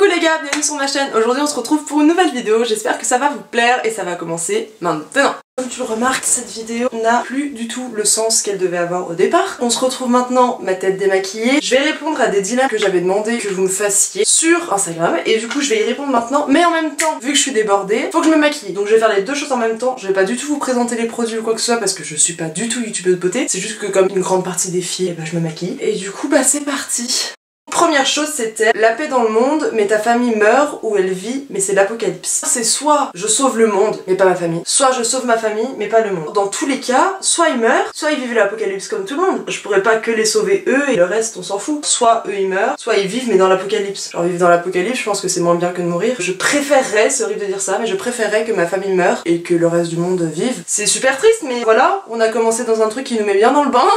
Coucou les gars, bienvenue sur ma chaîne. Aujourd'hui on se retrouve pour une nouvelle vidéo, j'espère que ça va vous plaire et ça va commencer maintenant. Comme tu le remarques, cette vidéo n'a plus du tout le sens qu'elle devait avoir au départ. On se retrouve maintenant, ma tête démaquillée. Je vais répondre à des dilemmes que j'avais demandé que vous me fassiez sur Instagram et du coup je vais y répondre maintenant. Mais en même temps, vu que je suis débordée, faut que je me maquille. Donc je vais faire les deux choses en même temps. Je vais pas du tout vous présenter les produits ou quoi que ce soit parce que je suis pas du tout youtubeuse de beauté. C'est juste que comme une grande partie des filles, je me maquille. Et du coup c'est parti. Première chose c'était la paix dans le monde mais ta famille meurt ou elle vit mais c'est l'apocalypse. C'est soit je sauve le monde mais pas ma famille, soit je sauve ma famille mais pas le monde. Dans tous les cas, soit ils meurent, soit ils vivent l'apocalypse comme tout le monde. Je pourrais pas que les sauver eux et le reste on s'en fout. Soit eux ils meurent, soit ils vivent mais dans l'apocalypse. Genre vivre dans l'apocalypse, je pense que c'est moins bien que de mourir. Je préférerais, c'est horrible de dire ça, mais je préférerais que ma famille meure et que le reste du monde vive. C'est super triste mais voilà, on a commencé dans un truc qui nous met bien dans le bain.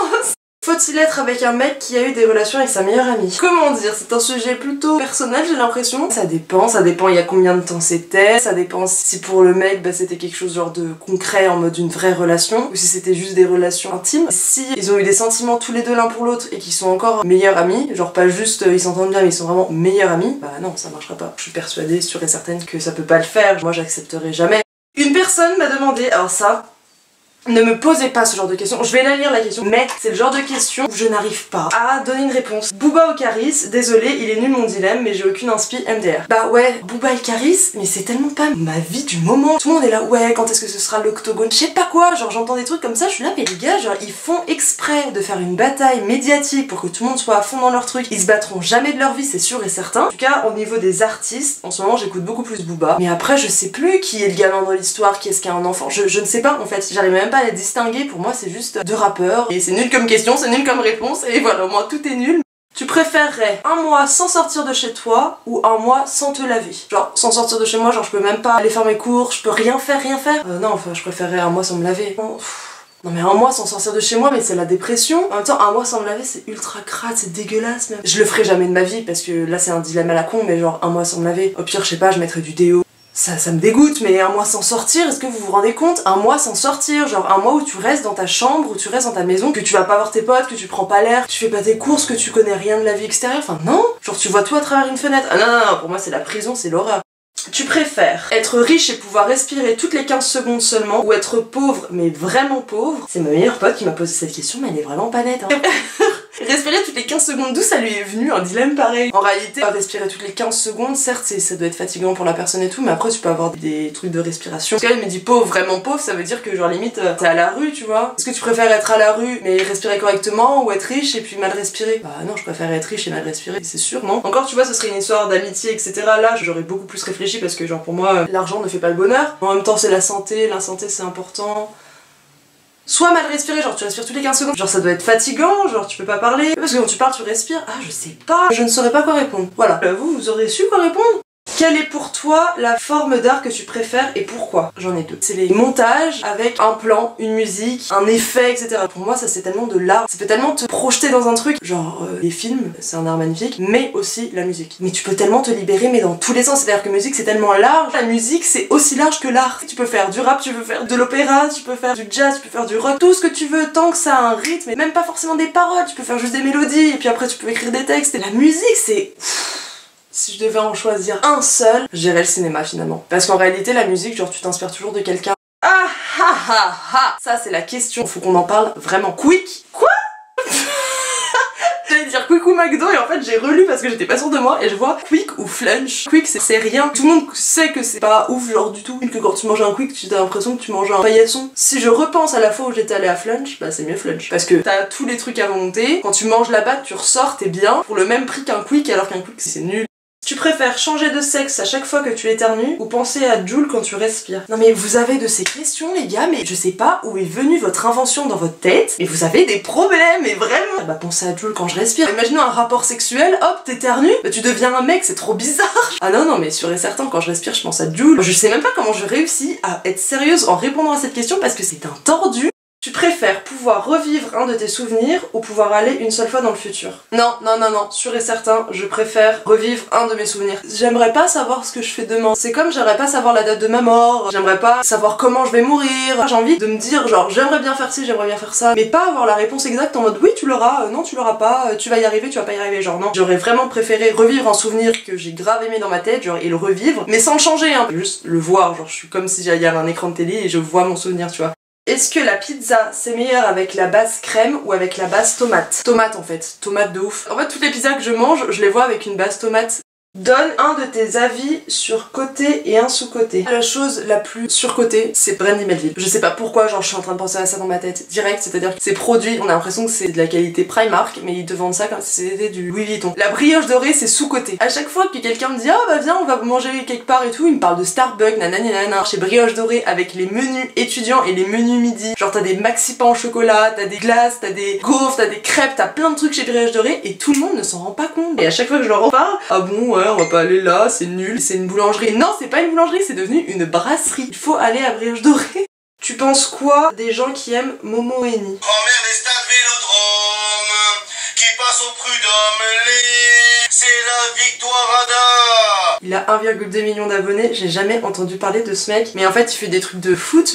Faut-il être avec un mec qui a eu des relations avec sa meilleure amie? Comment dire, c'est un sujet plutôt personnel j'ai l'impression. Ça dépend il y a combien de temps c'était, ça dépend si pour le mec c'était quelque chose genre de concret en mode une vraie relation ou si c'était juste des relations intimes. Si ils ont eu des sentiments tous les deux l'un pour l'autre et qu'ils sont encore meilleurs amis, genre pas juste ils s'entendent bien mais ils sont vraiment meilleurs amis, bah non ça marchera pas. Je suis persuadée, sûre et certaine que ça peut pas le faire, moi j'accepterai jamais. Une personne m'a demandé, alors ça... Ne me posez pas ce genre de questions, je vais la lire la question, mais c'est le genre de question où je n'arrive pas à donner une réponse. Booba ou Caris, désolé, il est nul mon dilemme, mais j'ai aucune inspi MDR. Bah ouais, Booba et Caris, mais c'est tellement pas ma vie du moment. Tout le monde est là, ouais, quand est-ce que ce sera l'octogone? Je sais pas quoi, genre j'entends des trucs comme ça, je suis là, mais les gars, genre ils font exprès de faire une bataille médiatique pour que tout le monde soit à fond dans leur truc. Ils se battront jamais de leur vie, c'est sûr et certain. En tout cas, au niveau des artistes, en ce moment j'écoute beaucoup plus Booba. Mais après, je sais plus qui est le gamin dans l'histoire, qui est-ce qui a un enfant, je ne sais pas en fait, j'arrive même pas à les distinguer, pour moi c'est juste deux rappeurs et c'est nul comme question, c'est nul comme réponse et voilà, au moins tout est nul. Tu préférerais un mois sans sortir de chez toi ou un mois sans te laver? Genre sans sortir de chez moi, genre je peux même pas aller faire mes cours, je peux rien faire. Non, enfin je préférerais un mois sans me laver. Non mais un mois sans sortir de chez moi, mais c'est la dépression. En même temps, un mois sans me laver, c'est ultra crade, c'est dégueulasse même. Je le ferai jamais de ma vie parce que là c'est un dilemme à la con, mais genre un mois sans me laver. Au pire, je sais pas, je mettrais du déo. Ça me dégoûte, mais un mois sans sortir, est-ce que vous vous rendez compte? Un mois sans sortir, genre un mois où tu restes dans ta chambre, où tu restes dans ta maison, que tu vas pas voir tes potes, que tu prends pas l'air, que tu fais pas tes courses, que tu connais rien de la vie extérieure, enfin non! Genre tu vois tout à travers une fenêtre. Ah non, pour moi c'est la prison, c'est l'horreur. Tu préfères être riche et pouvoir respirer toutes les 15 secondes seulement, ou être pauvre, mais vraiment pauvre? C'est ma meilleure pote qui m'a posé cette question, mais elle est vraiment pas nette, hein. Respirer toutes les 15 secondes, d'où ça lui est venu un dilemme pareil? En réalité, respirer toutes les 15 secondes, certes ça doit être fatigant pour la personne et tout, mais après tu peux avoir des trucs de respiration. Parce qu'elle me dit pauvre, vraiment pauvre, ça veut dire que genre limite t'es à la rue, tu vois. Est-ce que tu préfères être à la rue mais respirer correctement ou être riche et puis mal respirer? Bah non, je préfère être riche et mal respirer, c'est sûr, non? Encore tu vois, ce serait une histoire d'amitié, etc. Là, j'aurais beaucoup plus réfléchi parce que genre pour moi, l'argent ne fait pas le bonheur. En même temps, c'est la santé c'est important. Soit mal respirer, genre tu respires toutes les 15 secondes, genre ça doit être fatigant, genre tu peux pas parler. Parce que quand tu parles, tu respires. Ah, je sais pas, je ne saurais pas quoi répondre. Voilà. Vous aurez su quoi répondre? Quelle est pour toi la forme d'art que tu préfères et pourquoi? J'en ai deux. C'est les montages avec un plan, une musique, un effet, etc. Pour moi, ça c'est tellement de l'art. Ça peut tellement te projeter dans un truc. Genre, les films, c'est un art magnifique, mais aussi la musique. Mais tu peux tellement te libérer, mais dans tous les sens. C'est-à-dire que la musique, c'est tellement large. La musique, c'est aussi large que l'art. Tu peux faire du rap, tu peux faire de l'opéra, tu peux faire du jazz, tu peux faire du rock. Tout ce que tu veux, tant que ça a un rythme, et même pas forcément des paroles. Tu peux faire juste des mélodies, et puis après tu peux écrire des textes. Et la musique, c'est... Si je devais en choisir un seul, j'irais le cinéma finalement. Parce qu'en réalité, la musique, genre tu t'inspires toujours de quelqu'un. Ah ha ha ha! Ça c'est la question, faut qu'on en parle vraiment. Quick? Quoi? J'allais dire Quick ou McDo et en fait j'ai relu parce que j'étais pas sûre de moi et je vois Quick ou Flunch. Quick c'est rien, tout le monde sait que c'est pas ouf genre du tout. Que quand tu manges un Quick tu as l'impression que tu manges un paillasson. Si je repense à la fois où j'étais allée à Flunch, bah c'est mieux Flunch. Parce que t'as tous les trucs à volonté, quand tu manges là-bas tu ressors, t'es bien, pour le même prix qu'un Quick alors qu'un Quick c'est nul. Tu préfères changer de sexe à chaque fois que tu éternues ou penser à Jul quand tu respires? Non mais vous avez de ces questions les gars, mais je sais pas où est venue votre invention dans votre tête, mais vous avez des problèmes, mais vraiment. Bah pensez à Jul quand je respire. Imaginons un rapport sexuel, hop t'éternues, bah tu deviens un mec, c'est trop bizarre. Ah non mais sûr et certain quand je respire je pense à Jul. Je sais même pas comment je réussis à être sérieuse en répondant à cette question parce que c'est un tordu. Tu préfères pouvoir revivre un de tes souvenirs ou pouvoir aller une seule fois dans le futur? Non, non, non, non, sûr et certain, je préfère revivre un de mes souvenirs. J'aimerais pas savoir ce que je fais demain. C'est comme j'aimerais pas savoir la date de ma mort, j'aimerais pas savoir comment je vais mourir. J'ai envie de me dire genre j'aimerais bien faire ci, j'aimerais bien faire ça, mais pas avoir la réponse exacte en mode oui tu l'auras, non tu l'auras pas, tu vas y arriver, tu vas pas y arriver, genre non. J'aurais vraiment préféré revivre un souvenir que j'ai grave aimé dans ma tête, genre et le revivre, mais sans le changer, hein. Juste le voir, genre je suis comme si j'allais à un écran de télé et je vois mon souvenir, tu vois. Est-ce que la pizza c'est meilleur avec la base crème ou avec la base tomate? Tomate en fait, tomate de ouf. En fait toutes les pizzas que je mange, je les vois avec une base tomate. Donne un de tes avis sur côté et un sous-côté. La chose la plus surcotée, c'est Brandy Melville. Je sais pas pourquoi, genre je suis en train de penser à ça dans ma tête direct, c'est-à-dire que ces produits, on a l'impression que c'est de la qualité Primark, mais ils te vendent ça comme si c'était du Louis Vuitton. La brioche dorée, c'est sous-côté. À chaque fois que quelqu'un me dit ah bah viens on va manger quelque part et tout, il me parle de Starbucks, nanani nanana. Chez brioche dorée avec les menus étudiants et les menus midi. Genre t'as des maxi pains au chocolat, t'as des glaces, t'as des gaufres, t'as des crêpes, t'as plein de trucs chez brioche dorée et tout le monde ne s'en rend pas compte. Et à chaque fois que je leur en parle, ah bon ouais on va pas aller là, c'est nul, c'est une boulangerie. Non, c'est pas une boulangerie, c'est devenu une brasserie. Il faut aller à Brioche Dorée. Tu penses quoi des gens qui aiment Momo Eni? Grand-mère des stades Vélodrome, qui passe au prud'homme, c'est la victoire à Il a 1,2 million d'abonnés, j'ai jamais entendu parler de ce mec, mais en fait il fait des trucs de foot.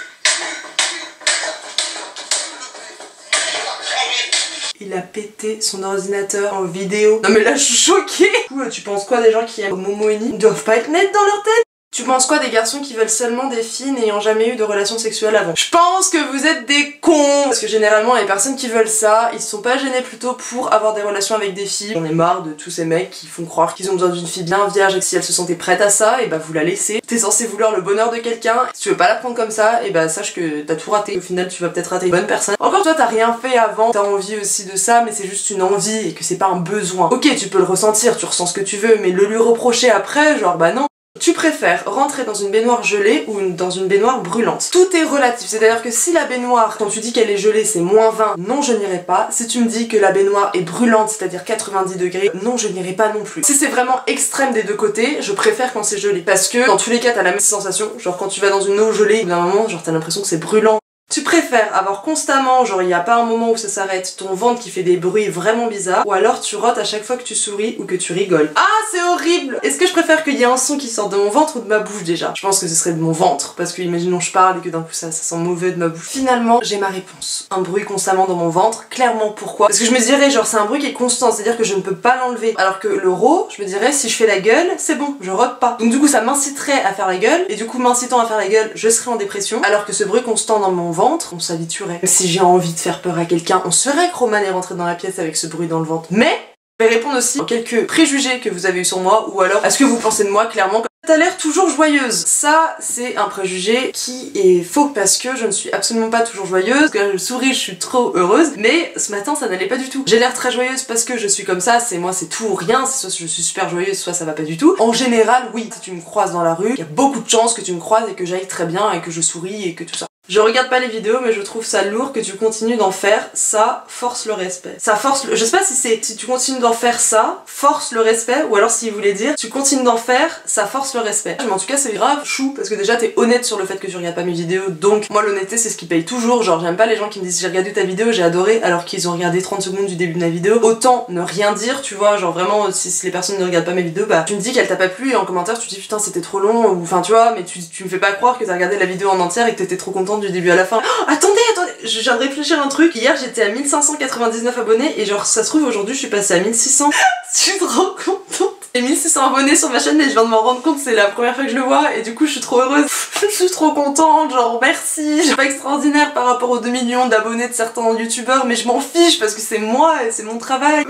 Il a pété son ordinateur en vidéo. Non mais là je suis choquée. Tu penses quoi des gens qui aiment Momo Eni? Ils doivent pas être nets dans leur tête. Tu penses quoi des garçons qui veulent seulement des filles n'ayant jamais eu de relations sexuelles avant? Je pense que vous êtes des cons. Parce que généralement les personnes qui veulent ça, ils se sont pas gênés plutôt pour avoir des relations avec des filles. J'en ai marre de tous ces mecs qui font croire qu'ils ont besoin d'une fille bien vierge et que si elle se sentait prête à ça, et bah vous la laissez. T'es censé vouloir le bonheur de quelqu'un, si tu veux pas la prendre comme ça, et bah sache que t'as tout raté. Au final tu vas peut-être rater une bonne personne. Encore toi t'as rien fait avant, t'as envie aussi de ça, mais c'est juste une envie et que c'est pas un besoin. Ok tu peux le ressentir, tu ressens ce que tu veux, mais le lui reprocher après, genre bah non. Tu préfères rentrer dans une baignoire gelée ou dans une baignoire brûlante? Tout est relatif, c'est-à-dire que si la baignoire, quand tu dis qu'elle est gelée, c'est -20, non je n'irai pas. Si tu me dis que la baignoire est brûlante, c'est-à-dire 90 degrés, non je n'irai pas non plus. Si c'est vraiment extrême des deux côtés, je préfère quand c'est gelé. Parce que dans tous les cas t'as la même sensation, genre quand tu vas dans une eau gelée, d'un moment, genre t'as l'impression que c'est brûlant. Tu préfères avoir constamment, genre il n'y a pas un moment où ça s'arrête, ton ventre qui fait des bruits vraiment bizarres, ou alors tu rotes à chaque fois que tu souris ou que tu rigoles. Ah c'est horrible! Est-ce que je préfère qu'il y ait un son qui sorte de mon ventre ou de ma bouche déjà? Je pense que ce serait de mon ventre, parce que imaginons je parle et que d'un coup ça sent mauvais de ma bouche. Finalement j'ai ma réponse. Un bruit constamment dans mon ventre, clairement pourquoi? Parce que je me dirais genre c'est un bruit qui est constant, c'est à dire que je ne peux pas l'enlever. Alors que le rot, je me dirais si je fais la gueule, c'est bon, je rote pas. Donc du coup ça m'inciterait à faire la gueule, et du coup m'incitant à faire la gueule, je serais en dépression, alors que ce bruit constant dans mon ventre, on s'habituerait. Même si j'ai envie de faire peur à quelqu'un, on saurait que Roman est rentré dans la pièce avec ce bruit dans le ventre. Mais je vais répondre aussi aux quelques préjugés que vous avez eu sur moi, ou alors à ce que vous pensez de moi clairement. T'as l'air toujours joyeuse. Ça, c'est un préjugé qui est faux parce que je ne suis absolument pas toujours joyeuse. Quand je souris, je suis trop heureuse. Mais ce matin, ça n'allait pas du tout. J'ai l'air très joyeuse parce que je suis comme ça. C'est moi, c'est tout ou rien. C'est soit je suis super joyeuse, soit ça va pas du tout. En général, oui. Si tu me croises dans la rue, il y a beaucoup de chances que tu me croises et que j'aille très bien et que je souris et que tout ça. Je regarde pas les vidéos mais je trouve ça lourd que tu continues d'en faire, ça force le respect. Ça force le... Je sais pas si c'est si tu continues d'en faire ça, force le respect, ou alors s'il voulait dire tu continues d'en faire, ça force le respect. Mais en tout cas c'est grave chou parce que déjà t'es honnête sur le fait que tu regardes pas mes vidéos, donc moi l'honnêteté c'est ce qui paye toujours. Genre j'aime pas les gens qui me disent j'ai regardé ta vidéo, j'ai adoré alors qu'ils ont regardé 30 secondes du début de ma vidéo. Autant ne rien dire, tu vois, genre vraiment si les personnes ne regardent pas mes vidéos, bah tu me dis qu'elle t'a pas plu et en commentaire tu dis putain c'était trop long, ou enfin tu vois, mais tu me fais pas croire que t'as regardé la vidéo en entière et que t'étais trop contente du début à la fin. Oh, attendez, je viens de réfléchir à un truc. Hier j'étais à 1599 abonnés et genre ça se trouve aujourd'hui je suis passée à 1600. Je suis trop contente. J'ai 1600 abonnés sur ma chaîne et je viens de m'en rendre compte, c'est la première fois que je le vois et du coup je suis trop heureuse. Je suis trop contente, genre merci. C'est pas extraordinaire par rapport aux 2 millions d'abonnés de certains youtubeurs, mais je m'en fiche parce que c'est moi et c'est mon travail.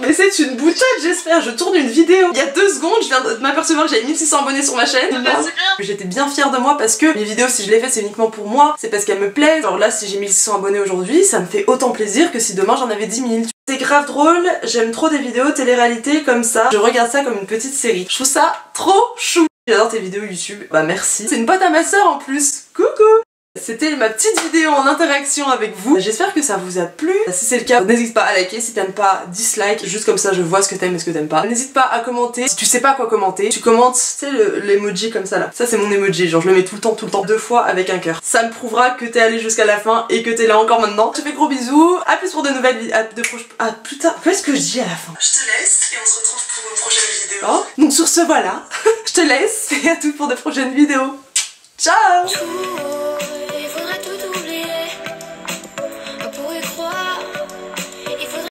Mais c'est une boutade j'espère, je tourne une vidéo. Il y a 2 secondes je viens de m'apercevoir que j'avais 1600 abonnés sur ma chaîne. J'étais bien fière de moi parce que mes vidéos si je les fais c'est uniquement pour moi, c'est parce qu'elles me plaisent. Genre là si j'ai 1600 abonnés aujourd'hui ça me fait autant plaisir que si demain j'en avais 10 000. C'est grave drôle, j'aime trop des vidéos télé-réalité comme ça. Je regarde ça comme une petite série. Je trouve ça trop chou. J'adore tes vidéos YouTube, bah merci. C'est une pote à ma soeur en plus. Coucou. C'était ma petite vidéo en interaction avec vous. J'espère que ça vous a plu. Si c'est le cas, n'hésite pas à liker. Si t'aimes pas, dislike. Juste comme ça, je vois ce que t'aimes et ce que t'aimes pas. N'hésite pas à commenter. Si tu sais pas quoi commenter, tu commentes, tu sais, l'emoji comme ça là. Ça, c'est mon emoji. Genre, je le mets tout le temps, 2 fois avec un cœur. Ça me prouvera que t'es allé jusqu'à la fin et que t'es là encore maintenant. Je te fais gros bisous. À plus pour de nouvelles vidéos. Ah putain, qu'est-ce que je dis à la fin? Je te laisse et on se retrouve pour une prochaine vidéo. Oh, donc sur ce, voilà. Je te laisse et à toutes pour de prochaines vidéos. Ciao!